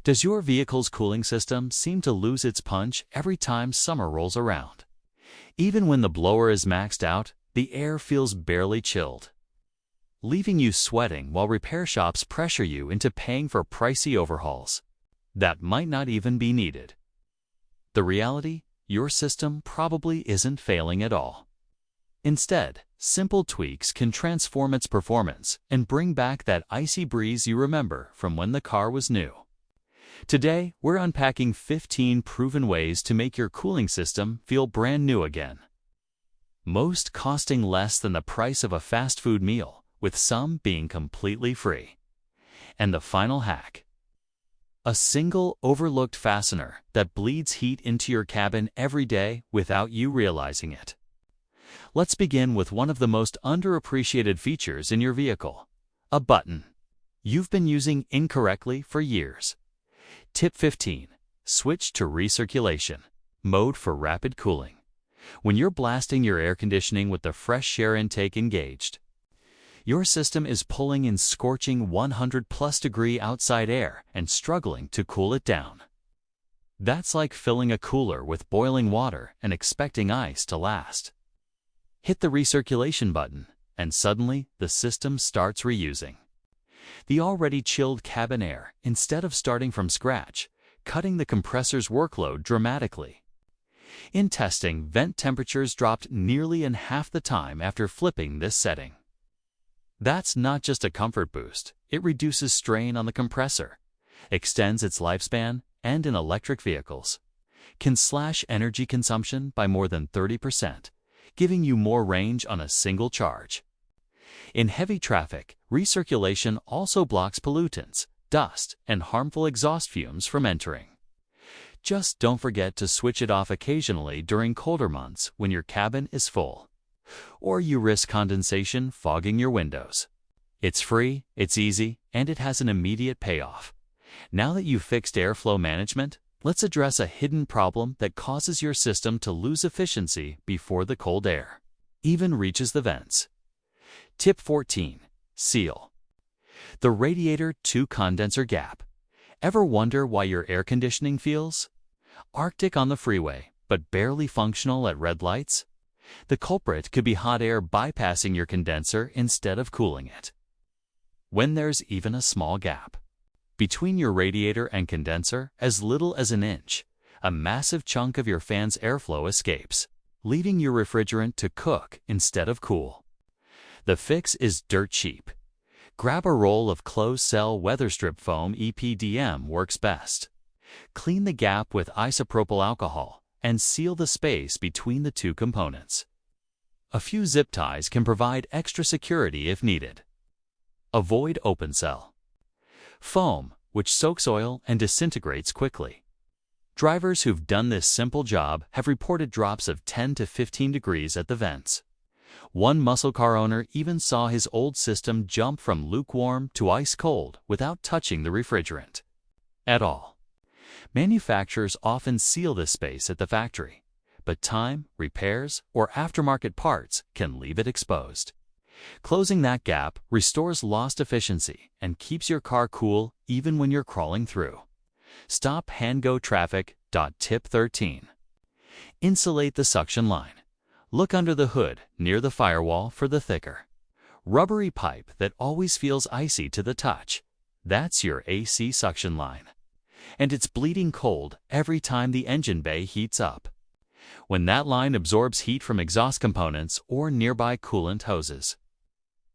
Does your vehicle's cooling system seem to lose its punch every time summer rolls around? Even when the blower is maxed out, the air feels barely chilled, leaving you sweating while repair shops pressure you into paying for pricey overhauls that might not even be needed. The reality? Your system probably isn't failing at all. Instead, simple tweaks can transform its performance and bring back that icy breeze you remember from when the car was new. Today, we're unpacking 15 proven ways to make your cooling system feel brand new again. Most costing less than the price of a fast food meal, with some being completely free. And the final hack: a single overlooked fastener that bleeds heat into your cabin every day without you realizing it. Let's begin with one of the most underappreciated features in your vehicle: a button you've been using incorrectly for years. Tip 15. Switch to recirculation mode for rapid cooling. When you're blasting your air conditioning with the fresh air intake engaged, your system is pulling in scorching 100+ degree outside air and struggling to cool it down. That's like filling a cooler with boiling water and expecting ice to last. Hit the recirculation button, and suddenly the system starts reusing the already chilled cabin air instead of starting from scratch, cutting the compressor's workload dramatically. In testing, vent temperatures dropped nearly in half the time after flipping this setting. That's not just a comfort boost, it reduces strain on the compressor, extends its lifespan, and in electric vehicles can slash energy consumption by more than 30%, giving you more range on a single charge. In heavy traffic, recirculation also blocks pollutants, dust, and harmful exhaust fumes from entering. Just don't forget to switch it off occasionally during colder months when your cabin is full, or you risk condensation fogging your windows. It's free, it's easy, and it has an immediate payoff. Now that you've fixed airflow management, let's address a hidden problem that causes your system to lose efficiency before the cold air even reaches the vents. Tip 14. Seal the radiator-to-condenser gap. Ever wonder why your air conditioning feels Arctic on the freeway, but barely functional at red lights? The culprit could be hot air bypassing your condenser instead of cooling it. When there's even a small gap between your radiator and condenser, as little as an inch, a massive chunk of your fan's airflow escapes, leaving your refrigerant to cook instead of cool. The fix is dirt cheap. Grab a roll of closed-cell weather strip foam. EPDM works best. Clean the gap with isopropyl alcohol and seal the space between the two components. A few zip ties can provide extra security if needed. Avoid open cell foam, which soaks oil and disintegrates quickly. Drivers who've done this simple job have reported drops of 10 to 15 degrees at the vents. One muscle car owner even saw his old system jump from lukewarm to ice cold without touching the refrigerant at all. Manufacturers often seal this space at the factory, but time, repairs, or aftermarket parts can leave it exposed. Closing that gap restores lost efficiency and keeps your car cool even when you're crawling through. Stop hand-go traffic. Tip 13. Insulate the suction line. Look under the hood near the firewall for the thicker, rubbery pipe that always feels icy to the touch. That's your AC suction line, and it's bleeding cold every time the engine bay heats up. When that line absorbs heat from exhaust components or nearby coolant hoses,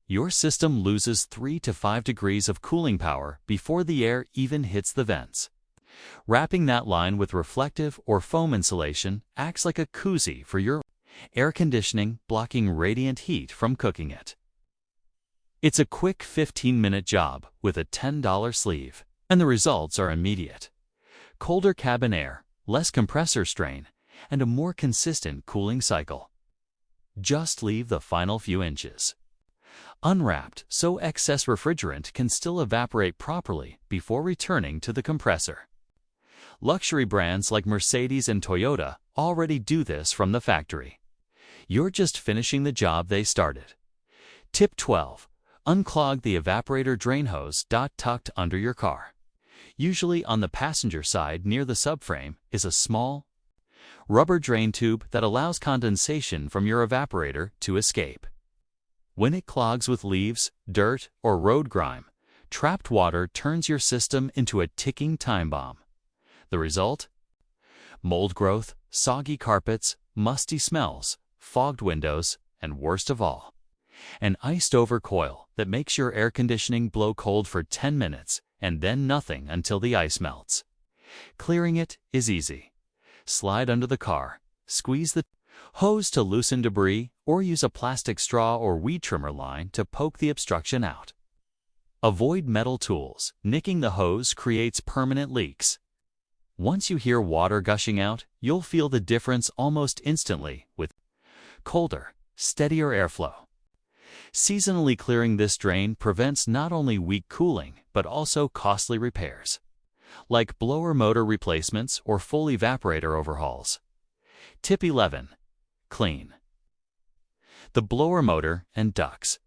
your system loses 3 to 5 degrees of cooling power before the air even hits the vents. Wrapping that line with reflective or foam insulation acts like a koozie for your air conditioning, blocking radiant heat from cooking it. It's a quick 15-minute job with a $10 sleeve, and the results are immediate. Colder cabin air, less compressor strain, and a more consistent cooling cycle. Just leave the final few inches unwrapped so excess refrigerant can still evaporate properly before returning to the compressor. Luxury brands like Mercedes and Toyota already do this from the factory. You're just finishing the job they started. Tip 12. Unclog the evaporator drain hose. Tucked under your car. Usually on the passenger side near the subframe is a small rubber drain tube that allows condensation from your evaporator to escape. When it clogs with leaves, dirt, or road grime, trapped water turns your system into a ticking time bomb. The result? Mold growth, soggy carpets, musty smells, fogged windows, and worst of all, an iced-over coil that makes your air conditioning blow cold for 10 minutes and then nothing until the ice melts. Clearing it is easy. Slide under the car, squeeze the hose to loosen debris, or use a plastic straw or weed trimmer line to poke the obstruction out. Avoid metal tools. Nicking the hose creates permanent leaks. Once you hear water gushing out, you'll feel the difference almost instantly with colder, steadier airflow. Seasonally clearing this drain prevents not only weak cooling, but also costly repairs, like blower motor replacements or full evaporator overhauls. Tip 11. Clean the blower motor and ducts.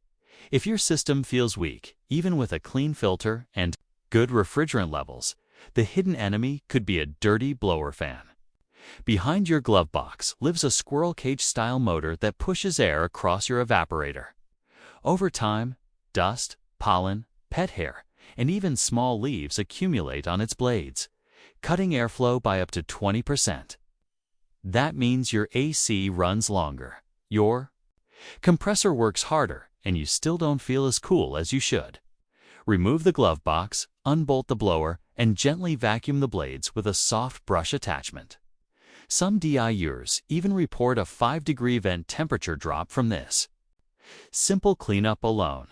If your system feels weak, even with a clean filter and good refrigerant levels, the hidden enemy could be a dirty blower fan. Behind your glove box lives a squirrel cage-style motor that pushes air across your evaporator. Over time, dust, pollen, pet hair, and even small leaves accumulate on its blades, cutting airflow by up to 20%. That means your AC runs longer, your compressor works harder, and you still don't feel as cool as you should. Remove the glove box, unbolt the blower, and gently vacuum the blades with a soft brush attachment. Some DIYers even report a 5-degree vent temperature drop from this simple cleanup alone.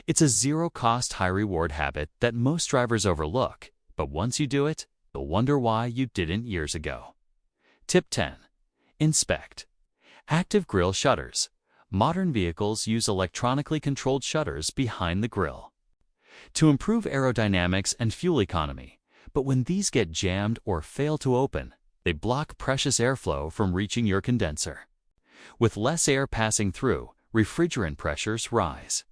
It's a zero-cost, high-reward habit that most drivers overlook, but once you do it, you'll wonder why you didn't years ago. Tip 10. Inspect active grille shutters. Modern vehicles use electronically controlled shutters behind the grille to improve aerodynamics and fuel economy, but when these get jammed or fail to open, they block precious airflow from reaching your condenser. With less air passing through, refrigerant pressures rise.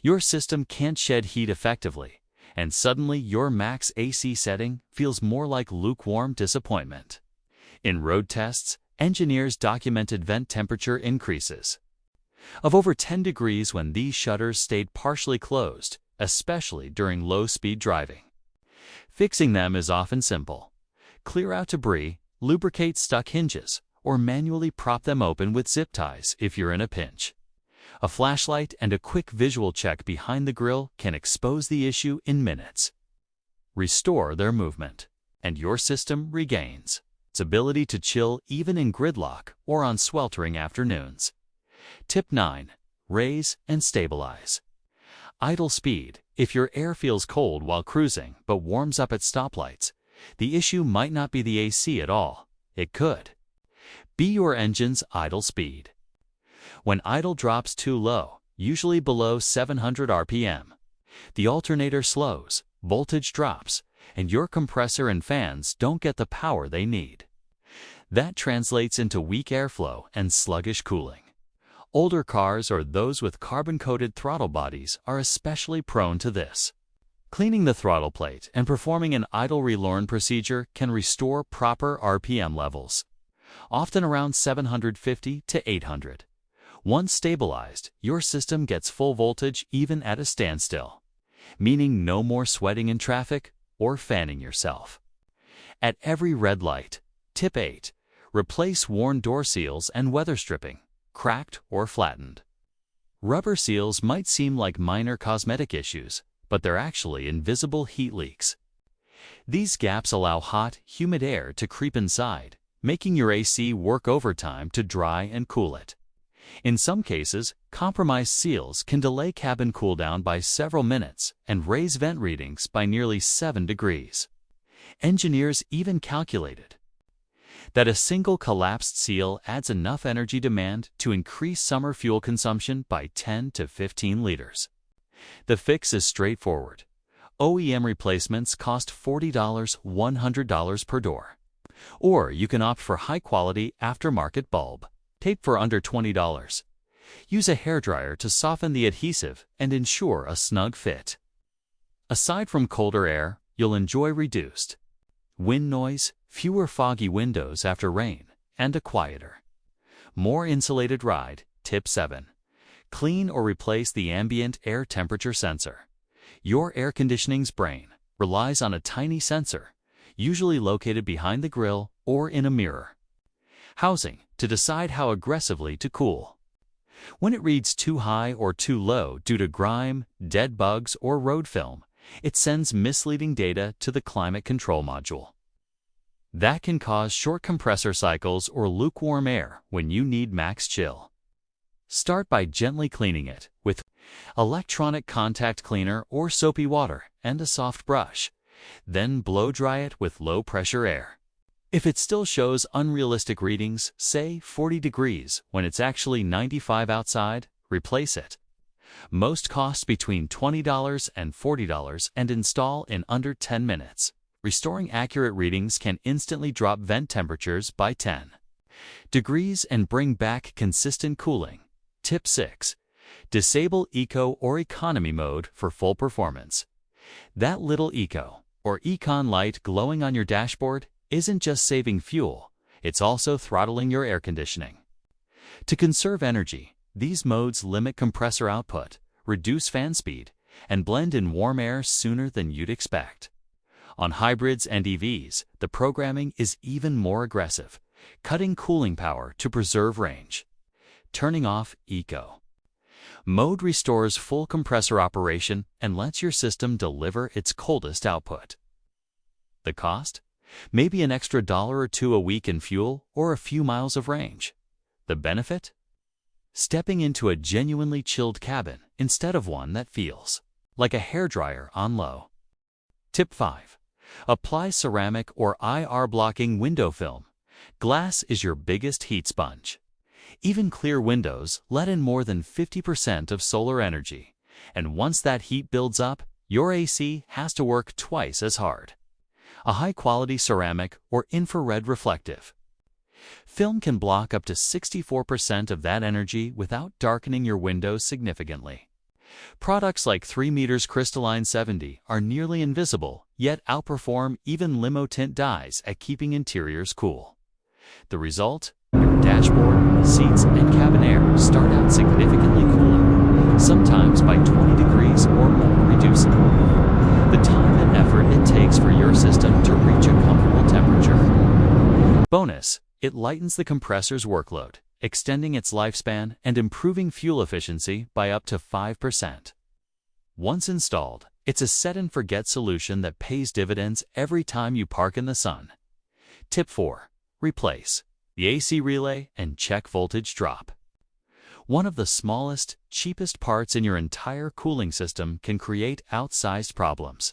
Your system can't shed heat effectively, and suddenly your max AC setting feels more like lukewarm disappointment. In road tests, engineers documented vent temperature increases of over 10 degrees when these shutters stayed partially closed, especially during low-speed driving. Fixing them is often simple. Clear out debris, lubricate stuck hinges, or manually prop them open with zip ties if you're in a pinch. A flashlight and a quick visual check behind the grille can expose the issue in minutes. Restore their movement, and your system regains its ability to chill even in gridlock or on sweltering afternoons. Tip 9. Raise and stabilize idle speed. If your air feels cold while cruising but warms up at stoplights, the issue might not be the AC at all. It could be your engine's idle speed. When idle drops too low, usually below 700 RPM, the alternator slows, voltage drops, and your compressor and fans don't get the power they need. That translates into weak airflow and sluggish cooling. Older cars or those with carbon-coated throttle bodies are especially prone to this. Cleaning the throttle plate and performing an idle relearn procedure can restore proper RPM levels, often around 750 to 800. Once stabilized, your system gets full voltage even at a standstill, meaning no more sweating in traffic or fanning yourself at every red light. Tip 8. Replace worn door seals and weather stripping, cracked or flattened. Rubber seals might seem like minor cosmetic issues, but they're actually invisible heat leaks. These gaps allow hot, humid air to creep inside, making your AC work overtime to dry and cool it. In some cases, compromised seals can delay cabin cooldown by several minutes and raise vent readings by nearly 7 degrees. Engineers even calculated that a single collapsed seal adds enough energy demand to increase summer fuel consumption by 10 to 15 liters. The fix is straightforward. OEM replacements cost $40, $100 per door. Or you can opt for high-quality aftermarket bulb tape for under $20. Use a hairdryer to soften the adhesive and ensure a snug fit. Aside from colder air, you'll enjoy reduced wind noise, fewer foggy windows after rain, and a quieter, more insulated ride. Tip 7. Clean or replace the ambient air temperature sensor. Your air conditioning's brain relies on a tiny sensor, usually located behind the grill or in a mirror housing, to decide how aggressively to cool. When it reads too high or too low due to grime, dead bugs, or road film, it sends misleading data to the climate control module. That can cause short compressor cycles or lukewarm air when you need max chill. Start by gently cleaning it with electronic contact cleaner or soapy water and a soft brush. Then blow dry it with low-pressure air. If it still shows unrealistic readings, say 40 degrees, when it's actually 95 outside, replace it. Most cost between $20 and $40 and install in under 10 minutes. Restoring accurate readings can instantly drop vent temperatures by 10 degrees and bring back consistent cooling. Tip 6. Disable Eco or Economy mode for full performance. That little Eco or Econ light glowing on your dashboard isn't just saving fuel, it's also throttling your air conditioning. To conserve energy, these modes limit compressor output, reduce fan speed, and blend in warm air sooner than you'd expect. On hybrids and EVs, the programming is even more aggressive, cutting cooling power to preserve range. Turning off Eco mode restores full compressor operation and lets your system deliver its coldest output. The cost? Maybe an extra $1 or $2 a week in fuel or a few miles of range. The benefit? Stepping into a genuinely chilled cabin instead of one that feels like a hairdryer on low. Tip 5. Apply ceramic or IR-blocking window film. Glass is your biggest heat sponge. Even clear windows let in more than 50% of solar energy, and once that heat builds up, your AC has to work twice as hard. A high-quality ceramic or infrared reflective film can block up to 64% of that energy without darkening your windows significantly. Products like 3M Crystalline 70 are nearly invisible, yet outperform even limo tint dyes at keeping interiors cool. The result? Your dashboard, seats, and cabin air start out significantly cooler, sometimes by 20 degrees or more, reducing the time and effort it takes for your system to reach a comfortable temperature. Bonus, it lightens the compressor's workload, extending its lifespan and improving fuel efficiency by up to 5%. Once installed, it's a set-and-forget solution that pays dividends every time you park in the sun. Tip 4. Replace the AC relay and check voltage drop. One of the smallest, cheapest parts in your entire cooling system can create outsized problems.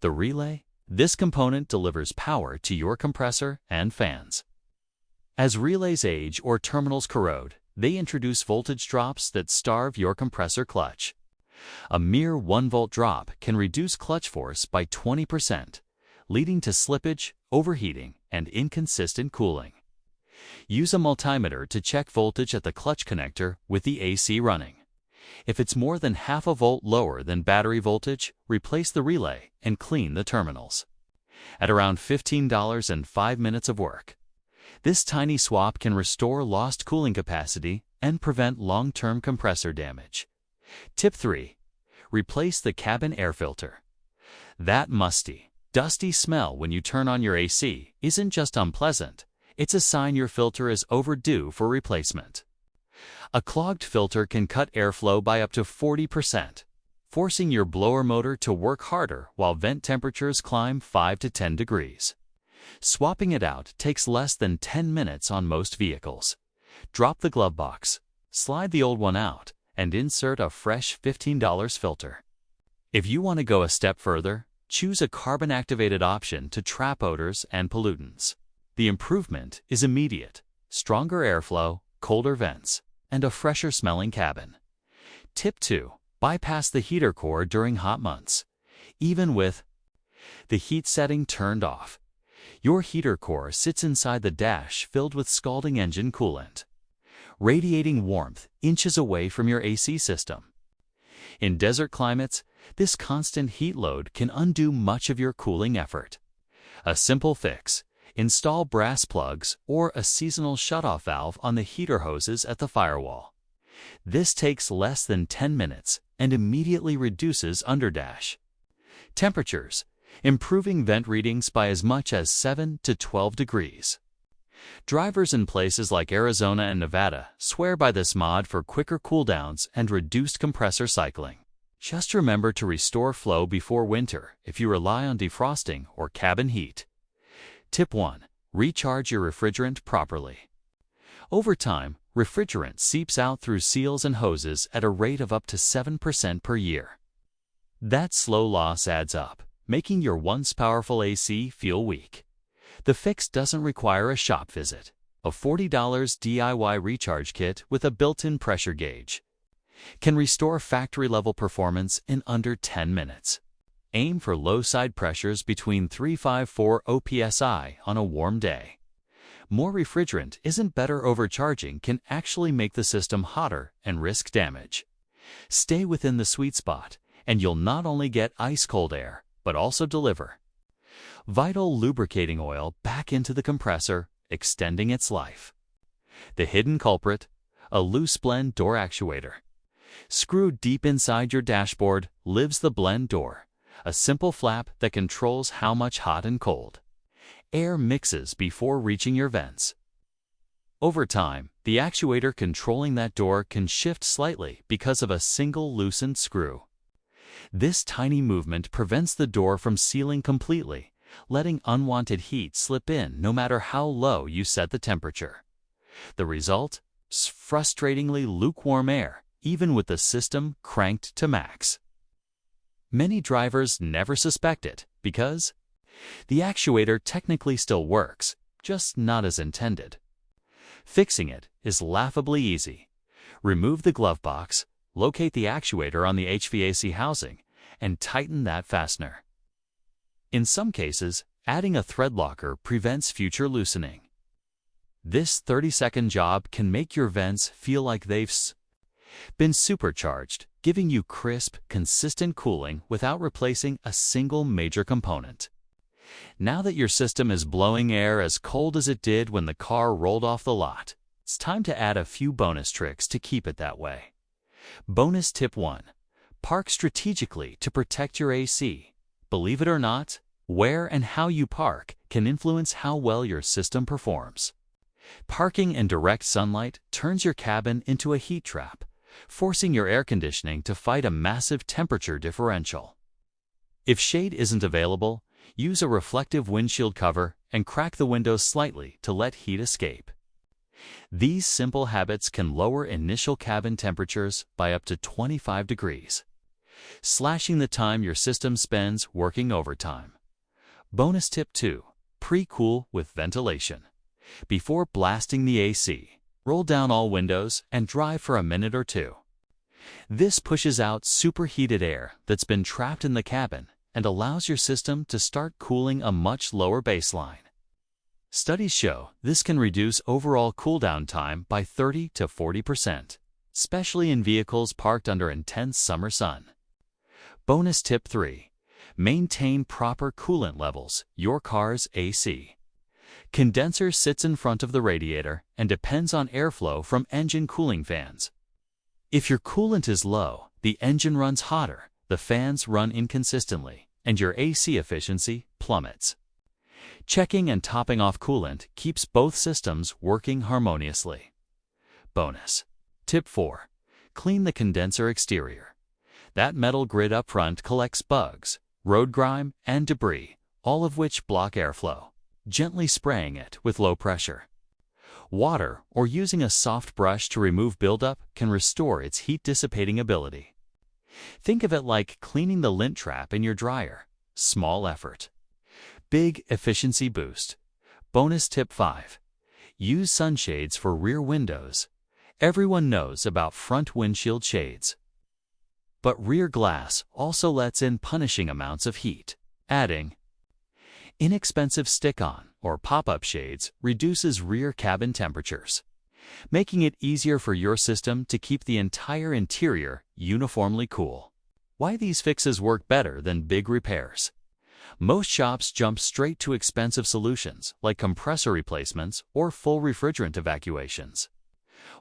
The relay? This component delivers power to your compressor and fans. As relays age or terminals corrode, they introduce voltage drops that starve your compressor clutch. A mere 1-volt drop can reduce clutch force by 20%, leading to slippage, overheating, and inconsistent cooling. Use a multimeter to check voltage at the clutch connector with the AC running. If it's more than half a volt lower than battery voltage, replace the relay and clean the terminals. At around $15 and 5 minutes of work, this tiny swap can restore lost cooling capacity and prevent long-term compressor damage. Tip 3. Replace the cabin air filter. That musty, dusty smell when you turn on your AC isn't just unpleasant, it's a sign your filter is overdue for replacement. A clogged filter can cut airflow by up to 40%, forcing your blower motor to work harder while vent temperatures climb 5 to 10 degrees. Swapping it out takes less than 10 minutes on most vehicles. Drop the glove box, slide the old one out, and insert a fresh $15 filter. If you want to go a step further, choose a carbon-activated option to trap odors and pollutants. The improvement is immediate: stronger airflow, colder vents, and a fresher-smelling cabin. Tip 2. Bypass the heater core during hot months. Even with the heat setting turned off, your heater core sits inside the dash filled with scalding engine coolant, radiating warmth inches away from your AC system. In desert climates, This constant heat load can undo much of your cooling effort. A simple fix: install brass plugs or a seasonal shutoff valve on the heater hoses at the firewall. This takes less than 10 minutes and immediately reduces underdash. Temperatures: improving vent readings by as much as 7 to 12 degrees. Drivers in places like Arizona and Nevada swear by this mod for quicker cooldowns and reduced compressor cycling. Just remember to restore flow before winter if you rely on defrosting or cabin heat. Tip 1. Recharge your refrigerant properly. Over time, refrigerant seeps out through seals and hoses at a rate of up to 7% per year. That slow loss adds up, making your once powerful AC feel weak. The fix doesn't require a shop visit. A $40 DIY recharge kit with a built-in pressure gauge can restore factory-level performance in under 10 minutes. Aim for low side pressures between 354 psi on a warm day. More refrigerant isn't better. Overcharging can actually make the system hotter and risk damage. Stay within the sweet spot, and you'll not only get ice-cold air, but also deliver vital lubricating oil back into the compressor, extending its life. The hidden culprit: a loose blend door actuator. Screwed deep inside your dashboard lives the blend door, a simple flap that controls how much hot and cold air mixes before reaching your vents. Over time, the actuator controlling that door can shift slightly because of a single loosened screw. This tiny movement prevents the door from sealing completely, letting unwanted heat slip in no matter how low you set the temperature. The result? Frustratingly lukewarm air, even with the system cranked to max. Many drivers never suspect it because the actuator technically still works, just not as intended. Fixing it is laughably easy. Remove the glove box, locate the actuator on the HVAC housing, and tighten that fastener. In some cases, adding a thread locker prevents future loosening. This 30-second job can make your vents feel like they've been supercharged, giving you crisp, consistent cooling without replacing a single major component. Now that your system is blowing air as cold as it did when the car rolled off the lot, it's time to add a few bonus tricks to keep it that way. Bonus tip 1. Park strategically to protect your AC. Believe it or not, where and how you park can influence how well your system performs. Parking in direct sunlight turns your cabin into a heat trap, forcing your air conditioning to fight a massive temperature differential. If shade isn't available, use a reflective windshield cover and crack the windows slightly to let heat escape. These simple habits can lower initial cabin temperatures by up to 25 degrees, slashing the time your system spends working overtime. Bonus tip 2. Pre-cool with ventilation. Before blasting the AC, roll down all windows and drive for a minute or two. This pushes out superheated air that's been trapped in the cabin and allows your system to start cooling a much lower baseline. Studies show this can reduce overall cooldown time by 30 to 40%, especially in vehicles parked under intense summer sun. Bonus tip 3. Maintain proper coolant levels, your car's AC. Condenser sits in front of the radiator and depends on airflow from engine cooling fans. If your coolant is low, the engine runs hotter, the fans run inconsistently, and your AC efficiency plummets. Checking and topping off coolant keeps both systems working harmoniously. Bonus tip 4. Clean the condenser exterior. That metal grid up front collects bugs, road grime, and debris, all of which block airflow. Gently spraying it with low pressure water or using a soft brush to remove buildup can restore its heat-dissipating ability. Think of it like cleaning the lint trap in your dryer. Small effort, big efficiency boost. Bonus tip 5. Use sunshades for rear windows. Everyone knows about front windshield shades, but rear glass also lets in punishing amounts of heat. Adding inexpensive stick-on or pop-up shades reduces rear cabin temperatures, making it easier for your system to keep the entire interior uniformly cool. Why these fixes work better than big repairs. Most shops jump straight to expensive solutions like compressor replacements or full refrigerant evacuations.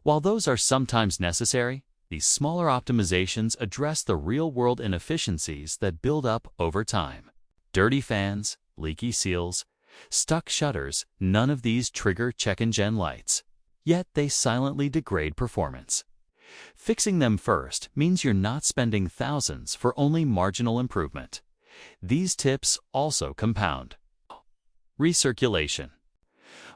While those are sometimes necessary, these smaller optimizations address the real-world inefficiencies that build up over time. Dirty fans, leaky seals, stuck shutters, none of these trigger check-engine lights. Yet they silently degrade performance. Fixing them first means you're not spending thousands for only marginal improvement. These tips also compound. Recirculation.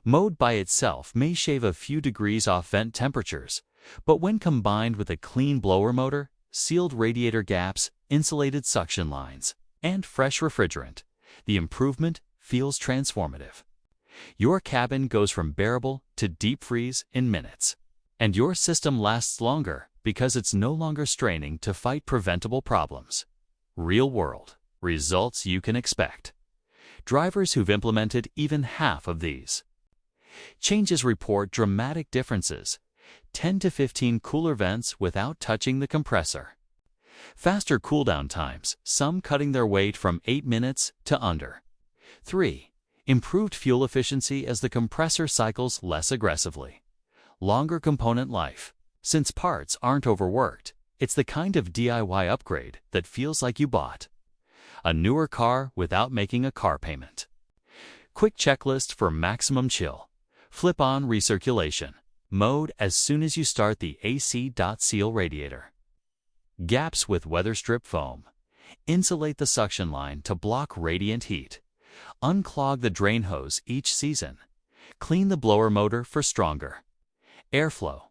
Mode by itself may shave a few degrees off vent temperatures, but when combined with a clean blower motor, sealed radiator gaps, insulated suction lines, and fresh refrigerant, the improvement feels transformative. Your cabin goes from bearable to deep freeze in minutes. And your system lasts longer because it's no longer straining to fight preventable problems. Real-world results you can expect. Drivers who've implemented even half of these changes report dramatic differences: 10 to 15 cooler vents without touching the compressor. Faster cooldown times, some cutting their weight from 8 minutes to under 3. Improved fuel efficiency as the compressor cycles less aggressively. Longer component life. Since parts aren't overworked, it's the kind of DIY upgrade that feels like you bought a newer car without making a car payment. Quick checklist for maximum chill. Flip on recirculation mode as soon as you start the AC.Seal radiator. Gaps with weather strip foam. Insulate the suction line to block radiant heat. Unclog the drain hose each season. Clean the blower motor for stronger airflow.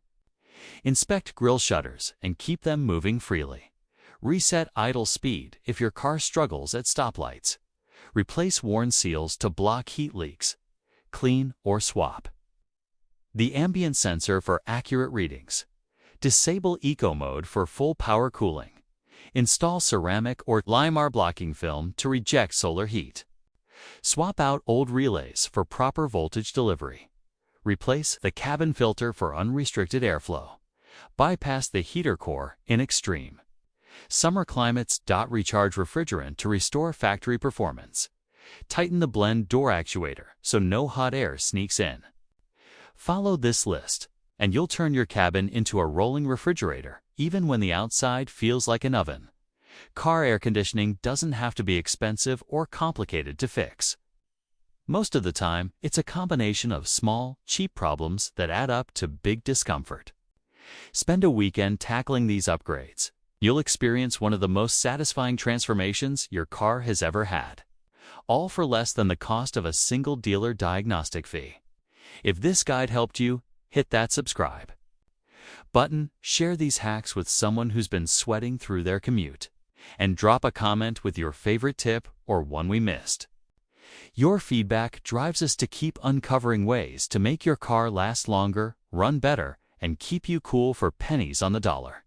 Inspect grille shutters and keep them moving freely. Reset idle speed if your car struggles at stoplights. Replace worn seals to block heat leaks. Clean or swap. The ambient sensor for accurate readings. Disable eco mode for full power cooling. Install ceramic or Limar blocking film to reject solar heat. Swap out old relays for proper voltage delivery. Replace the cabin filter for unrestricted airflow. Bypass the heater core in extreme summer climates. Recharge refrigerant to restore factory performance. Tighten the blend door actuator so no hot air sneaks in. Follow this list, and you'll turn your cabin into a rolling refrigerator even when the outside feels like an oven. Car air conditioning doesn't have to be expensive or complicated to fix. Most of the time, it's a combination of small, cheap problems that add up to big discomfort. Spend a weekend tackling these upgrades. You'll experience one of the most satisfying transformations your car has ever had. All for less than the cost of a single dealer diagnostic fee. If this guide helped you, hit that subscribe button, share these hacks with someone who's been sweating through their commute, and drop a comment with your favorite tip or one we missed. Your feedback drives us to keep uncovering ways to make your car last longer, run better, and keep you cool for pennies on the dollar.